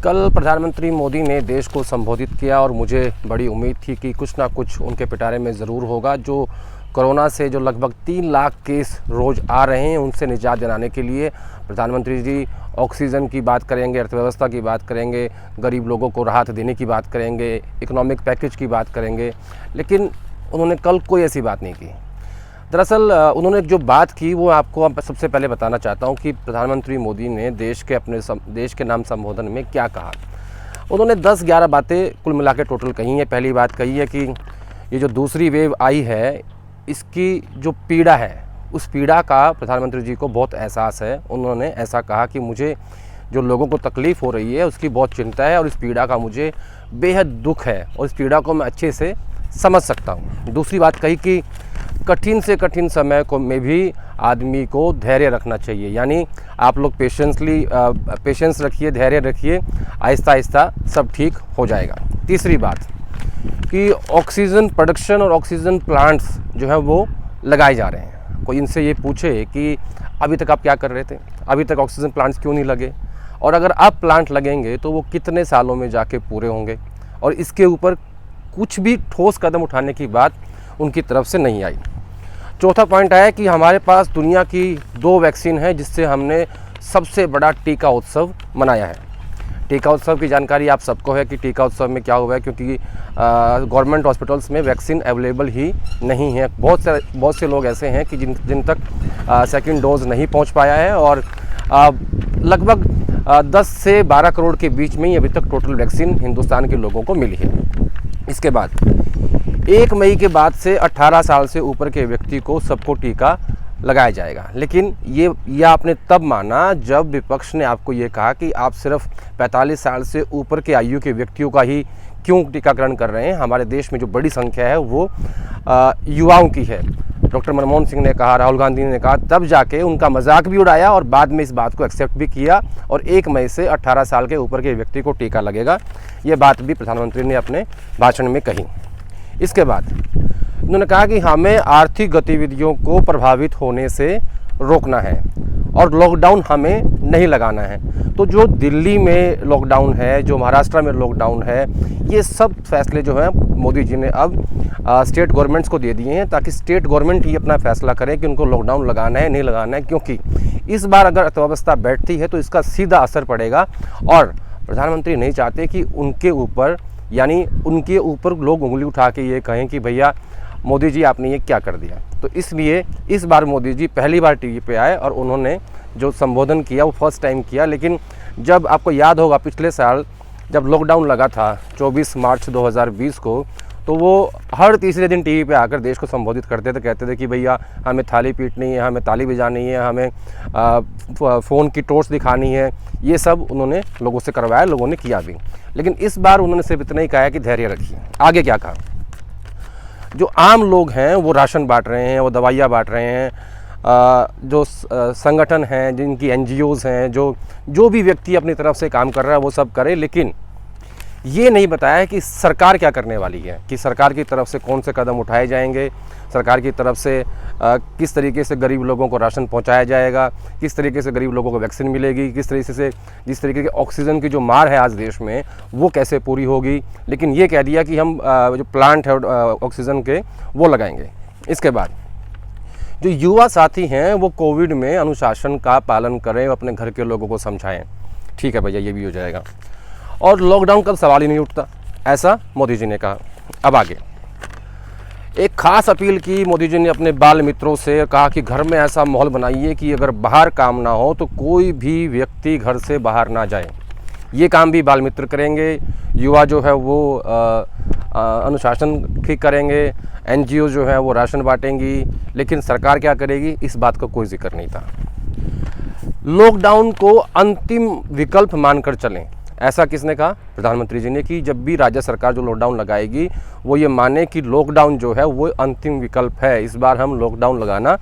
कल प्रधानमंत्री मोदी ने देश को संबोधित किया और मुझे बड़ी उम्मीद थी कि कुछ ना कुछ उनके पिटारे में ज़रूर होगा। जो कोरोना से जो लगभग 3 लाख केस रोज़ आ रहे हैं उनसे निजात दिलाने के लिए प्रधानमंत्री जी ऑक्सीजन की बात करेंगे, अर्थव्यवस्था की बात करेंगे, गरीब लोगों को राहत देने की बात करेंगे, इकोनॉमिक पैकेज की बात करेंगे। लेकिन उन्होंने कल कोई ऐसी बात नहीं की। दरअसल उन्होंने जो बात की वो आपको सबसे पहले बताना चाहता हूँ कि प्रधानमंत्री मोदी ने देश के नाम संबोधन में क्या कहा। उन्होंने 10-11 बातें कुल मिला के टोटल कही हैं। पहली बात कही है कि ये जो दूसरी वेव आई है इसकी जो पीड़ा है उस पीड़ा का प्रधानमंत्री जी को बहुत एहसास है। उन्होंने ऐसा कहा कि मुझे जो लोगों को तकलीफ़ हो रही है उसकी बहुत चिंता है और इस पीड़ा का मुझे बेहद दुख है और इस पीड़ा को मैं अच्छे से समझ सकता हूँ। दूसरी बात कही कि कठिन से कठिन समय को में भी आदमी को धैर्य रखना चाहिए, यानी आप लोग पेशेंस रखिए, धैर्य रखिए, आहिस्ता आहिस्ता सब ठीक हो जाएगा। तीसरी बात कि ऑक्सीजन प्रोडक्शन और ऑक्सीजन प्लांट्स जो है वो लगाए जा रहे हैं। कोई इनसे ये पूछे कि अभी तक आप क्या कर रहे थे, अभी तक ऑक्सीजन प्लांट्स क्यों नहीं लगे, और अगर अब प्लांट लगेंगे तो वो कितने सालों में जाके पूरे होंगे, और इसके ऊपर कुछ भी ठोस कदम उठाने की बात उनकी तरफ से नहीं आई। चौथा पॉइंट है कि हमारे पास दुनिया की 2 वैक्सीन है जिससे हमने सबसे बड़ा टीका उत्सव मनाया है। टीका उत्सव की जानकारी आप सबको है कि टीका उत्सव में क्या हुआ है, क्योंकि गवर्नमेंट हॉस्पिटल्स में वैक्सीन अवेलेबल ही नहीं है। बहुत से लोग ऐसे हैं कि जिन तक सेकंड डोज नहीं पहुंच पाया है, और लगभग 10 से 12 करोड़ के बीच में ही अभी तक टोटल वैक्सीन हिंदुस्तान के लोगों को मिली है। इसके बाद 1 मई के बाद से 18 साल से ऊपर के व्यक्ति को सबको टीका लगाया जाएगा। लेकिन ये आपने तब माना जब विपक्ष ने आपको ये कहा कि आप सिर्फ 45 साल से ऊपर के आयु के व्यक्तियों का ही क्यों टीकाकरण कर रहे हैं। हमारे देश में जो बड़ी संख्या है वो युवाओं की है। डॉक्टर मनमोहन सिंह ने कहा, राहुल गांधी ने कहा, तब जाके उनका मजाक भी उड़ाया और बाद में इस बात को एक्सेप्ट भी किया, और 1 मई से 18 साल के ऊपर के व्यक्ति को टीका लगेगा। ये बात भी प्रधानमंत्री ने अपने भाषण में कही। इसके बाद उन्होंने कहा कि हमें आर्थिक गतिविधियों को प्रभावित होने से रोकना है और लॉकडाउन हमें नहीं लगाना है। तो जो दिल्ली में लॉकडाउन है, जो महाराष्ट्र में लॉकडाउन है, ये सब फैसले जो हैं मोदी जी ने अब स्टेट गवर्नमेंट्स को दे दिए हैं, ताकि स्टेट गवर्नमेंट ही अपना फैसला करें कि उनको लॉकडाउन लगाना है नहीं लगाना है। क्योंकि इस बार अगर अर्थव्यवस्था बैठती है तो इसका सीधा असर पड़ेगा, और प्रधानमंत्री नहीं चाहते कि उनके ऊपर लोग उंगली उठा के ये कहें कि भैया मोदी जी आपने ये क्या कर दिया। तो इसलिए इस बार मोदी जी पहली बार टीवी पे आए और उन्होंने जो संबोधन किया वो फर्स्ट टाइम किया। लेकिन जब आपको याद होगा पिछले साल जब लॉकडाउन लगा था 24 मार्च 2020 को, तो वो हर तीसरे दिन टीवी पे आकर देश को संबोधित करते थे, कहते थे कि भैया हमें थाली पीटनी है, हमें ताली बजानी है, हमें फ़ोन की टॉर्च दिखानी है। ये सब उन्होंने लोगों से करवाया, लोगों ने किया भी। लेकिन इस बार उन्होंने सिर्फ इतना ही कहा कि धैर्य रखिए। आगे क्या कहा, जो आम लोग हैं वो राशन बांट रहे हैं, वो दवाइयाँ बांट रहे हैं, जो संगठन हैं, जिनकी NGOs हैं, जो भी व्यक्ति अपनी तरफ से काम कर रहा है वो सब करे। लेकिन ये नहीं बताया है कि सरकार क्या करने वाली है, कि सरकार की तरफ से कौन से कदम उठाए जाएंगे, सरकार की तरफ से किस तरीके से गरीब लोगों को राशन पहुंचाया जाएगा, किस तरीके से गरीब लोगों को वैक्सीन मिलेगी, जिस तरीके की ऑक्सीजन की जो मार है आज देश में वो कैसे पूरी होगी। लेकिन ये कह दिया कि हम जो प्लांट है ऑक्सीजन के वो लगाएंगे। इसके बाद जो युवा साथी हैं वो कोविड में अनुशासन का पालन करें, अपने घर के लोगों को समझाएं। ठीक है भैया, ये भी हो जाएगा, और लॉकडाउन का सवाल ही नहीं उठता, ऐसा मोदी जी ने कहा। अब आगे एक खास अपील की मोदी जी ने अपने बाल मित्रों से, कहा कि घर में ऐसा माहौल बनाइए कि अगर बाहर काम ना हो तो कोई भी व्यक्ति घर से बाहर ना जाए। ये काम भी बाल मित्र करेंगे, युवा जो है वो अनुशासन ठीक करेंगे, NGO जो है वो राशन बांटेंगी। लेकिन सरकार क्या करेगी, इस बात का कोई जिक्र नहीं था। लॉकडाउन को अंतिम विकल्प मानकर चलें, ऐसा किसने कहा, प्रधानमंत्री जी ने, कि जब भी राज्य सरकार जो लॉकडाउन लगाएगी वो ये माने कि लॉकडाउन जो है वो अंतिम विकल्प है, इस बार हम लॉकडाउन लगाना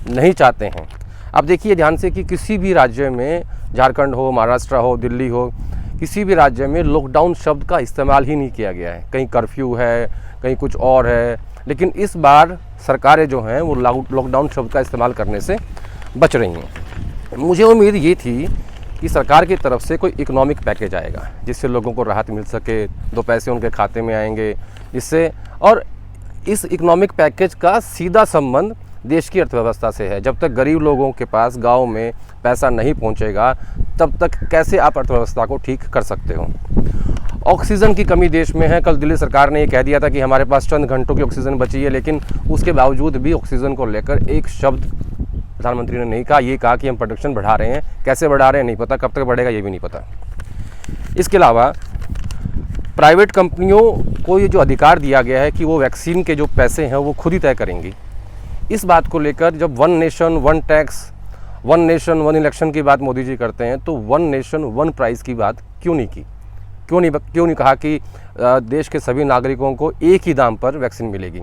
नहीं चाहते हैं। अब देखिए ध्यान से कि किसी भी राज्य में, झारखंड हो, महाराष्ट्र हो, दिल्ली हो, किसी भी राज्य में लॉकडाउन शब्द का इस्तेमाल ही नहीं किया गया है। कहीं कर्फ्यू है, कहीं कुछ और है। लेकिन इस बार सरकारें जो हैं वो लॉकडाउन शब्द का इस्तेमाल करने से बच रही हैं। मुझे उम्मीद ये थी कि सरकार की तरफ से कोई इकोनॉमिक पैकेज आएगा जिससे लोगों को राहत मिल सके, 2 पैसे उनके खाते में आएंगे, जिससे और इस इकोनॉमिक पैकेज का सीधा संबंध देश की अर्थव्यवस्था से है। जब तक गरीब लोगों के पास गांव में पैसा नहीं पहुंचेगा तब तक कैसे आप अर्थव्यवस्था को ठीक कर सकते हो। ऑक्सीजन की कमी देश में है। कल दिल्ली सरकार ने ये कह दिया था कि हमारे पास चंद घंटों की ऑक्सीजन बची है, लेकिन उसके बावजूद भी ऑक्सीजन को लेकर एक शब्द प्रधानमंत्री ने नहीं कहा। ये कहा कि हम प्रोडक्शन बढ़ा रहे हैं, कैसे बढ़ा रहे हैं नहीं पता, कब तक बढ़ेगा ये भी नहीं पता। इसके अलावा प्राइवेट कंपनियों को ये जो अधिकार दिया गया है कि वो वैक्सीन के जो पैसे हैं वो खुद ही तय करेंगी, इस बात को लेकर जब 1 नेशन 1 टैक्स, 1 नेशन 1 इलेक्शन की बात मोदी जी करते हैं तो 1 नेशन 1 प्राइस की बात क्यों नहीं की? क्यों नहीं कहा कि देश के सभी नागरिकों को एक ही दाम पर वैक्सीन मिलेगी?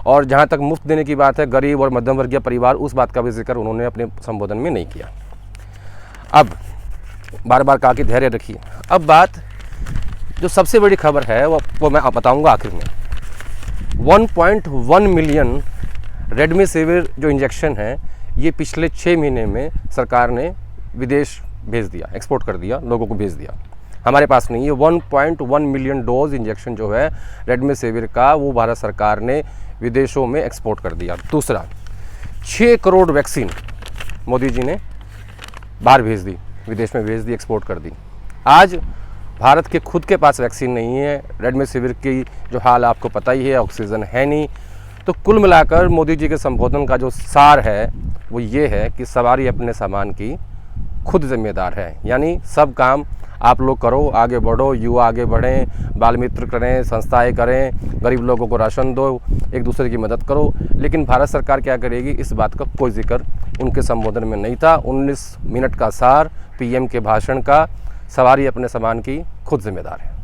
और जहाँ तक मुफ्त देने की बात है, गरीब और मध्यम वर्गीय परिवार, उस बात का भी जिक्र उन्होंने अपने संबोधन में नहीं किया। अब बार बार कहा कि धैर्य रखिए। अब बात जो सबसे बड़ी खबर है वो मैं बताऊंगा आखिर में। 1.1 मिलियन रेमडेसिविर जो इंजेक्शन है ये पिछले 6 महीने में सरकार ने विदेश भेज दिया, एक्सपोर्ट कर दिया, लोगों को भेज दिया। हमारे पास नहीं है। 1.1 मिलियन डोज इंजेक्शन जो है रेमडेसिविर का वो भारत सरकार ने विदेशों में एक्सपोर्ट कर दिया। दूसरा, 6 करोड़ वैक्सीन मोदी जी ने बाहर भेज दी, विदेश में भेज दी, एक्सपोर्ट कर दी। आज भारत के खुद के पास वैक्सीन नहीं है। रेमडेसिविर की जो हाल आपको पता ही है, ऑक्सीजन है नहीं। तो कुल मिलाकर मोदी जी के संबोधन का जो सार है वो ये है कि सवारी अपने सामान की खुद जिम्मेदार है। यानी सब काम आप लोग करो, आगे बढ़ो, युवा आगे बढ़ें, बाल मित्र करें, संस्थाएं करें, गरीब लोगों को राशन दो, एक दूसरे की मदद करो। लेकिन भारत सरकार क्या करेगी, इस बात का कोई जिक्र उनके संबोधन में नहीं था। 19 मिनट का सार पीएम के भाषण का, सवारी अपने सामान की खुद जिम्मेदार है।